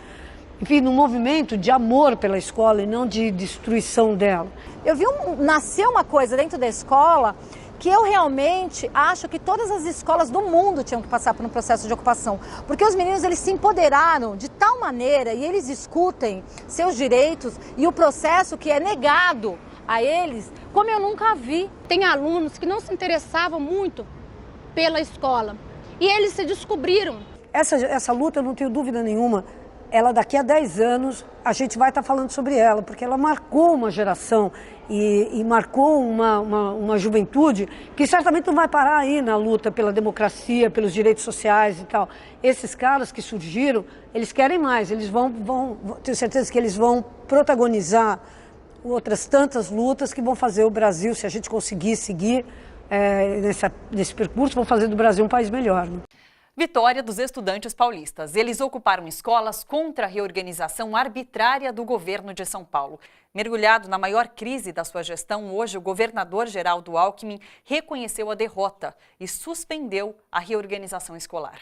Enfim, num movimento de amor pela escola e não de destruição dela. Eu vi nascer uma coisa dentro da escola que eu realmente acho que todas as escolas do mundo tinham que passar por um processo de ocupação. Porque os meninos, eles se empoderaram de tal maneira e eles discutem seus direitos e o processo que é negado a eles, como eu nunca vi. Tem alunos que não se interessavam muito pela escola e eles se descobriram. Essa luta, eu não tenho dúvida nenhuma, ela daqui a 10 anos a gente vai estar falando sobre ela, porque ela marcou uma geração e marcou uma juventude que certamente não vai parar aí na luta pela democracia, pelos direitos sociais e tal. Esses caras que surgiram, eles querem mais, eles tenho certeza que eles vão protagonizar outras tantas lutas que vão fazer o Brasil, se a gente conseguir seguir, nesse percurso, vão fazer do Brasil um país melhor. Né? Vitória dos estudantes paulistas. Eles ocuparam escolas contra a reorganização arbitrária do governo de São Paulo. Mergulhado na maior crise da sua gestão, hoje o governador Geraldo Alckmin reconheceu a derrota e suspendeu a reorganização escolar.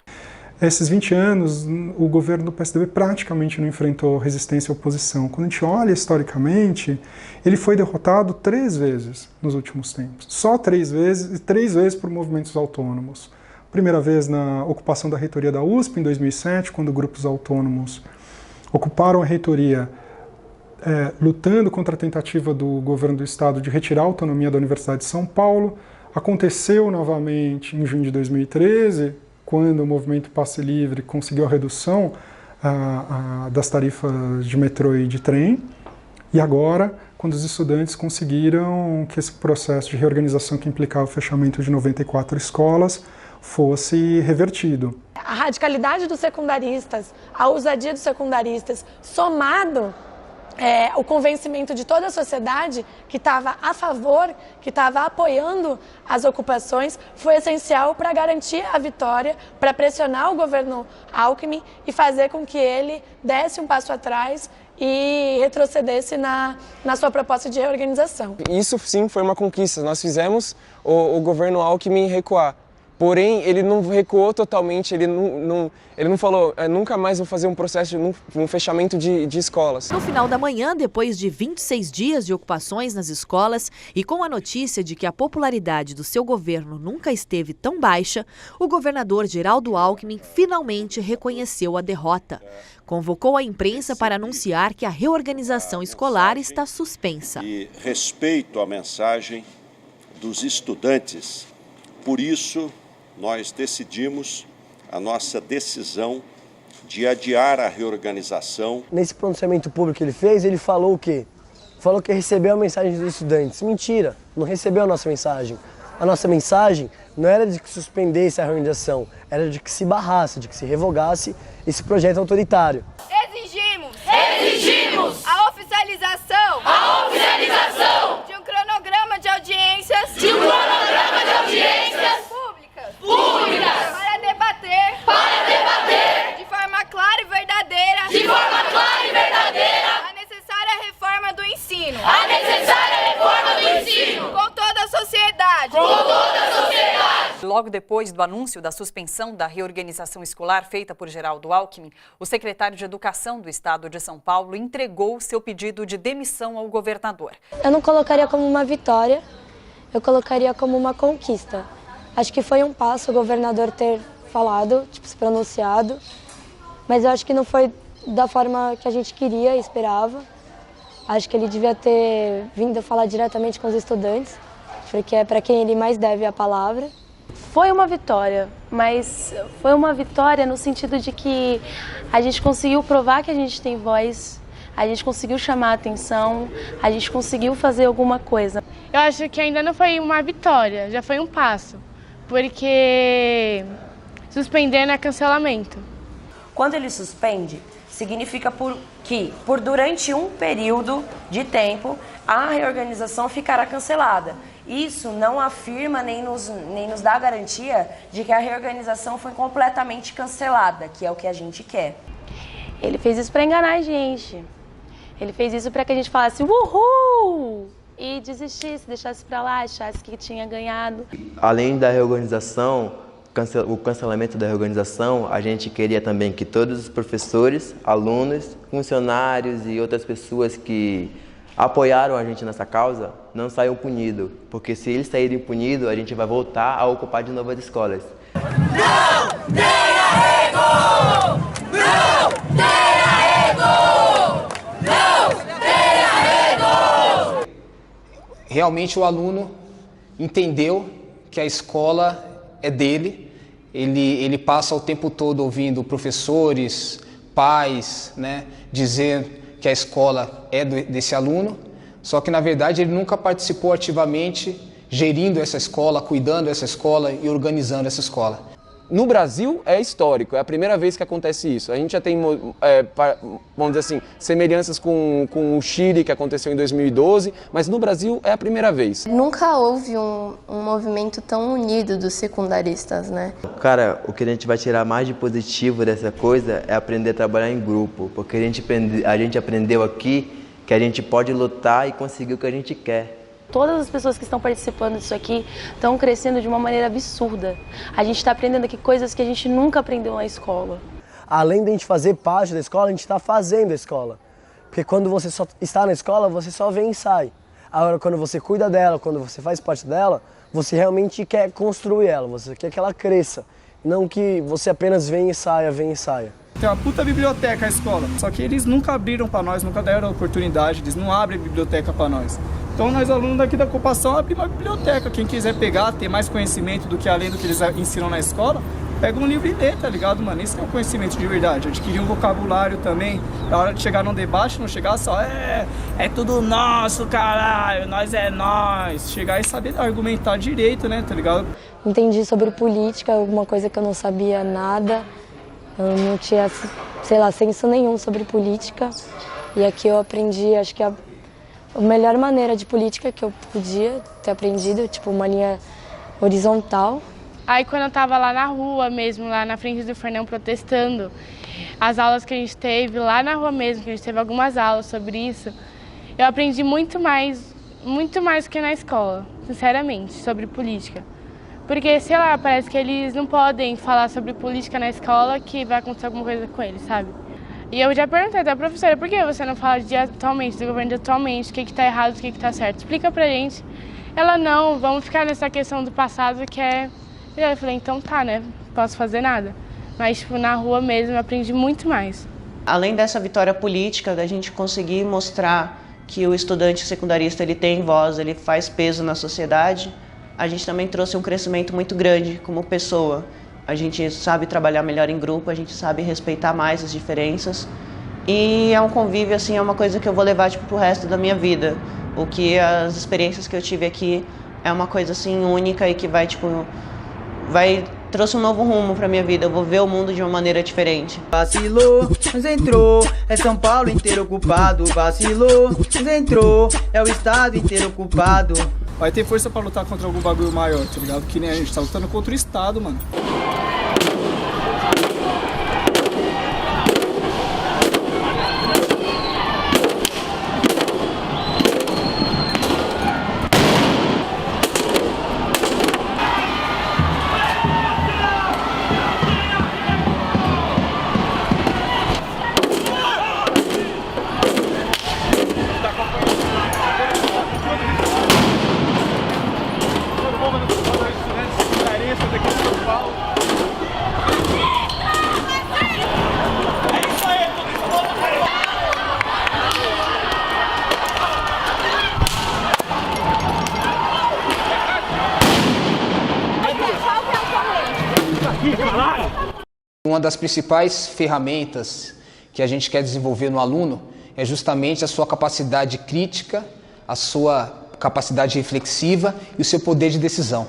Esses 20 anos, o governo do PSDB praticamente não enfrentou resistência e oposição. Quando a gente olha historicamente, ele foi derrotado 3 vezes nos últimos tempos. Só 3 vezes, e 3 vezes por movimentos autônomos. Primeira vez na ocupação da reitoria da USP, em 2007, quando grupos autônomos ocuparam a reitoria, lutando contra a tentativa do governo do estado de retirar a autonomia da Universidade de São Paulo. Aconteceu novamente em junho de 2013, quando o movimento Passe Livre conseguiu a redução das tarifas de metrô e de trem. E agora, quando os estudantes conseguiram que esse processo de reorganização que implicava o fechamento de 94 escolas fosse revertido. A radicalidade dos secundaristas, a ousadia dos secundaristas, somado o convencimento de toda a sociedade que estava a favor, que estava apoiando as ocupações, foi essencial para garantir a vitória, para pressionar o governo Alckmin e fazer com que ele desse um passo atrás e retrocedesse na sua proposta de reorganização. Isso sim foi uma conquista, nós fizemos o governo Alckmin recuar. Porém, ele não recuou totalmente, ele não falou, nunca mais vou fazer um processo, um fechamento de escolas. No final da manhã, depois de 26 dias de ocupações nas escolas e com a notícia de que a popularidade do seu governo nunca esteve tão baixa, o governador Geraldo Alckmin finalmente reconheceu a derrota. Convocou a imprensa para anunciar que a reorganização escolar está suspensa. E respeito à mensagem dos estudantes, por isso, nós decidimos a nossa decisão de adiar a reorganização. Nesse pronunciamento público que ele fez, ele falou o quê? Falou que recebeu a mensagem dos estudantes. Mentira, não recebeu a nossa mensagem. A nossa mensagem não era de que suspendesse a reorganização, era de que se barrasse, de que se revogasse esse projeto autoritário. Exigimos a oficialização de um cronograma de audiências públicas para debater de forma clara e verdadeira a necessária reforma do ensino com toda a sociedade. Logo depois do anúncio da suspensão da reorganização escolar feita por Geraldo Alckmin, o secretário de Educação do Estado de São Paulo entregou seu pedido de demissão ao governador. Eu não colocaria como uma vitória, eu colocaria como uma conquista. Acho que foi um passo o governador ter falado, se pronunciado, mas eu acho que não foi da forma que a gente queria e esperava. Acho que ele devia ter vindo falar diretamente com os estudantes, porque é para quem ele mais deve a palavra. Foi uma vitória, mas foi uma vitória no sentido de que a gente conseguiu provar que a gente tem voz, a gente conseguiu chamar a atenção, a gente conseguiu fazer alguma coisa. Eu acho que ainda não foi uma vitória, já foi um passo, porque suspender não é cancelamento. Quando ele suspende, significa que por durante um período de tempo a reorganização ficará cancelada. Isso não afirma nem nos dá a garantia de que a reorganização foi completamente cancelada, que é o que a gente quer. Ele fez isso para enganar a gente. Ele fez isso para que a gente falasse uhul! E desistisse, deixasse para lá, achasse que tinha ganhado. Além da reorganização, o cancelamento da reorganização, a gente queria também que todos os professores, alunos, funcionários e outras pessoas que apoiaram a gente nessa causa não saiam punidos, porque se eles saírem punidos, a gente vai voltar a ocupar de novo as escolas. Não tenha ego! Não tenha ego! Não tenha ego! Realmente o aluno entendeu que a escola é dele, ele passa o tempo todo ouvindo professores, pais, dizer que a escola é desse aluno, só que na verdade ele nunca participou ativamente gerindo essa escola, cuidando dessa escola e organizando essa escola. No Brasil é histórico, é a primeira vez que acontece isso. A gente já tem, vamos dizer assim, semelhanças com o Chile, que aconteceu em 2012, mas no Brasil é a primeira vez. Nunca houve um movimento tão unido dos secundaristas, né? Cara, o que a gente vai tirar mais de positivo dessa coisa é aprender a trabalhar em grupo, porque a gente aprendeu aqui que a gente pode lutar e conseguir o que a gente quer. Todas as pessoas que estão participando disso aqui estão crescendo de uma maneira absurda. A gente está aprendendo aqui coisas que a gente nunca aprendeu na escola. Além de a gente fazer parte da escola, a gente está fazendo a escola. Porque quando você só está na escola, você só vem e sai. Agora, quando você cuida dela, quando você faz parte dela, você realmente quer construir ela, você quer que ela cresça. Não que você apenas venha e saia, venha e saia. Tem uma puta biblioteca a escola, só que eles nunca abriram para nós, nunca deram oportunidade, eles não abrem biblioteca para nós. Então nós alunos daqui da ocupação abrimos uma biblioteca, quem quiser pegar, ter mais conhecimento do que além do que eles ensinam na escola, pega um livro e lê, tá ligado, mano? Isso que é um conhecimento de verdade, adquirir um vocabulário também, na hora de chegar num debate, não chegar só, é tudo nosso, caralho, nós é nós. Chegar e saber argumentar direito, né, tá ligado? Entendi sobre política, alguma coisa que eu não sabia nada. Eu não tinha, sei lá, senso nenhum sobre política. E aqui eu aprendi, acho que a melhor maneira de política que eu podia ter aprendido, tipo uma linha horizontal. Aí quando eu tava lá na rua mesmo, lá na frente do Fernão protestando, as aulas que a gente teve lá na rua mesmo, que a gente teve algumas aulas sobre isso, eu aprendi muito mais que na escola, sinceramente, sobre política. Porque, sei lá, parece que eles não podem falar sobre política na escola que vai acontecer alguma coisa com eles, sabe? E eu já perguntei até a professora, por que você não fala de atualmente, do governo de atualmente, o que está errado, o que está certo? Explica pra gente. Ela, não, vamos ficar nessa questão do passado que é... Eu falei, então tá, né, posso fazer nada. Mas, tipo, na rua mesmo eu aprendi muito mais. Além dessa vitória política, da gente conseguir mostrar que o estudante secundarista ele tem voz, ele faz peso na sociedade, a gente também trouxe um crescimento muito grande como pessoa. A gente sabe trabalhar melhor em grupo, a gente sabe respeitar mais as diferenças. E é um convívio, assim, é uma coisa que eu vou levar, tipo, pro resto da minha vida. O que as experiências que eu tive aqui é uma coisa, assim, única e que vai, tipo, trouxe um novo rumo pra minha vida. Eu vou ver o mundo de uma maneira diferente. Vacilou, mas entrou, é São Paulo inteiro ocupado. Vacilou, mas entrou, é o estado inteiro ocupado. Vai ter força pra lutar contra algum bagulho maior, tá ligado? Que nem a gente tá lutando contra o Estado, mano. Uma das principais ferramentas que a gente quer desenvolver no aluno é justamente a sua capacidade crítica, a sua capacidade reflexiva e o seu poder de decisão.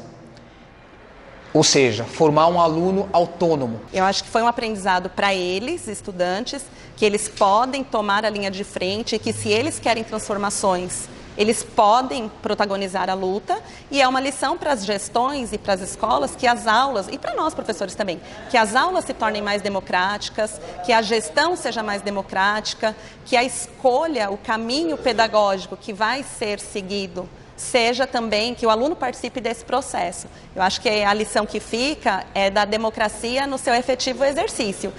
Ou seja, formar um aluno autônomo. Eu acho que foi um aprendizado para eles, estudantes, que eles podem tomar a linha de frente e que se eles querem transformações, eles podem protagonizar a luta, e é uma lição para as gestões e para as escolas que as aulas, e para nós professores também, que as aulas se tornem mais democráticas, que a gestão seja mais democrática, que a escolha, o caminho pedagógico que vai ser seguido, seja também que o aluno participe desse processo. Eu acho que a lição que fica é da democracia no seu efetivo exercício.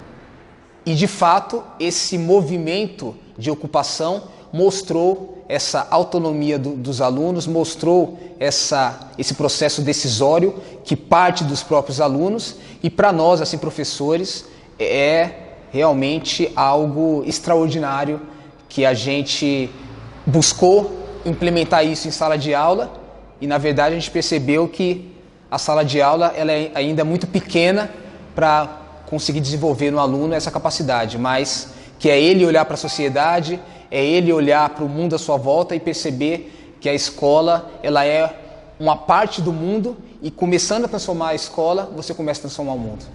E de fato, esse movimento de ocupação mostrou essa autonomia dos alunos, mostrou esse processo decisório que parte dos próprios alunos, e para nós, assim, professores, é realmente algo extraordinário que a gente buscou implementar isso em sala de aula, e na verdade a gente percebeu que a sala de aula ela é ainda muito pequena para conseguir desenvolver no aluno essa capacidade, mas que é ele olhar para a sociedade, é ele olhar para o mundo à sua volta e perceber que a escola ela é uma parte do mundo e começando a transformar a escola, você começa a transformar o mundo.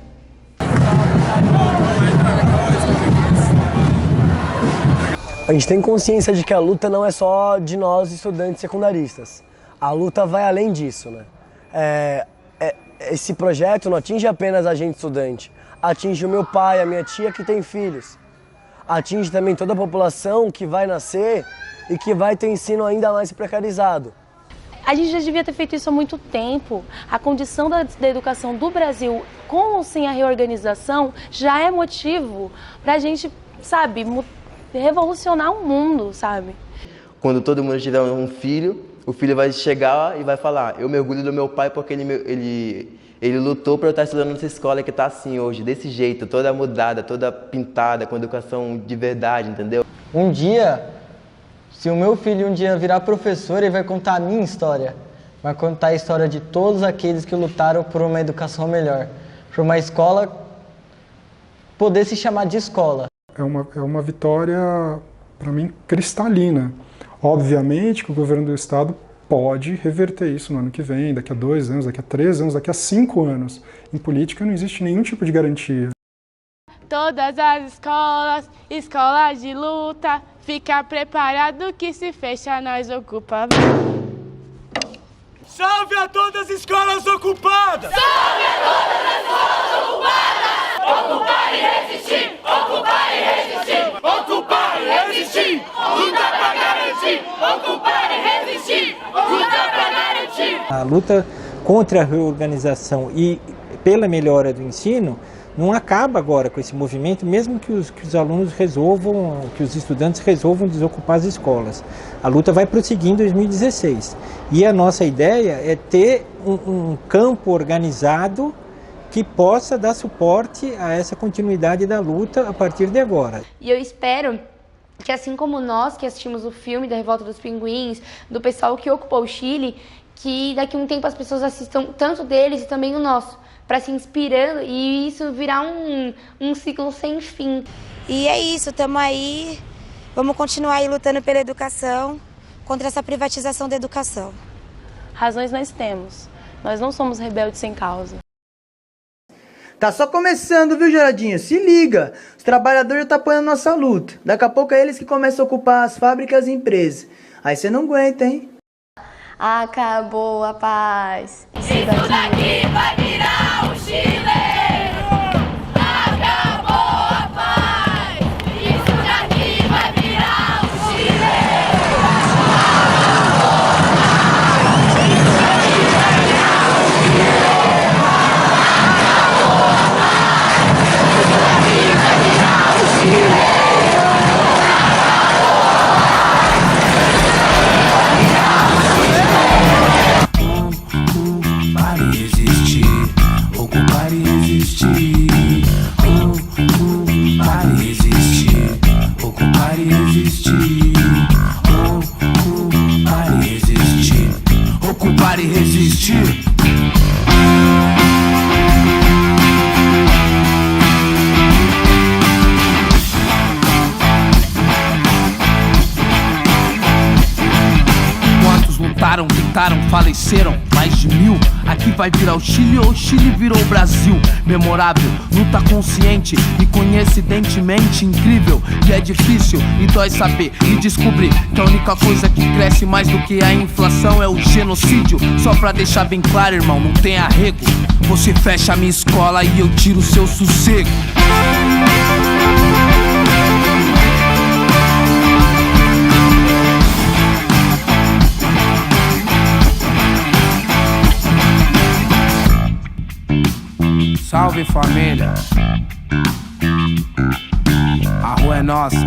A gente tem consciência de que a luta não é só de nós, estudantes secundaristas. A luta vai além disso, né? Esse projeto não atinge apenas a gente estudante, atinge o meu pai, a minha tia que tem filhos. Atinge também toda a população que vai nascer e que vai ter ensino ainda mais precarizado. A gente já devia ter feito isso há muito tempo. A condição da educação do Brasil, com ou sem a reorganização, já é motivo para a gente, sabe, revolucionar o mundo, sabe? Quando todo mundo tiver um filho, o filho vai chegar e vai falar: eu me orgulho do meu pai porque ele lutou para eu estar estudando nessa escola que está assim hoje, desse jeito, toda mudada, toda pintada, com educação de verdade, entendeu? Um dia, se o meu filho um dia virar professor, ele vai contar a minha história. Vai contar a história de todos aqueles que lutaram por uma educação melhor. Por uma escola poder se chamar de escola. É uma vitória, para mim, cristalina. Obviamente que o governo do estado pode reverter isso no ano que vem, daqui a 2 anos, daqui a 3 anos, daqui a 5 anos. Em política não existe nenhum tipo de garantia. Todas as escolas, escolas de luta, fica preparado que se fecha nós ocupa. Salve a todas as escolas ocupadas! Salve a todas as escolas ocupadas! Ocupar e resistir! Ocupar e resistir! Ocupar e resistir! Luta pra garantir! Ocupar e resistir! Luta pra garantir! A luta contra a reorganização e pela melhora do ensino não acaba agora com esse movimento, mesmo que os alunos resolvam, que os estudantes resolvam desocupar as escolas. A luta vai prosseguir em 2016. E a nossa ideia é ter um campo organizado que possa dar suporte a essa continuidade da luta a partir de agora. E eu espero que, assim como nós que assistimos o filme da Revolta dos Pinguins, do pessoal que ocupou o Chile, que daqui a um tempo as pessoas assistam tanto deles e também o nosso, para se inspirando e isso virar um ciclo sem fim. E é isso, estamos aí, vamos continuar aí lutando pela educação, contra essa privatização da educação. Razões nós temos, nós não somos rebeldes sem causa. Tá só começando, viu, Geradinho? Se liga! Os trabalhadores já estão apoiando nossa luta. Daqui a pouco é eles que começam a ocupar as fábricas e empresas. Aí você não aguenta, hein? Acabou a paz. Isso daqui vai virar o Chile! Acabou a paz! Isso daqui vai virar o Chile! Ocupar e resistir, ocupar e resistir, ocupar e resistir, ocupar e resistir, ocupar e resistir. Quantos lutaram, tentaram, faleceram? Mais de 1000. Aqui vai virar o Chile ou o Chile virou o Brasil. Memorável, luta consciente e coincidentemente incrível. E é difícil e dói saber e descobrir que a única coisa que cresce mais do que a inflação é o genocídio. Só pra deixar bem claro, irmão, não tem arrego. Você fecha a minha escola e eu tiro o seu sossego. Salve família, a rua é nossa.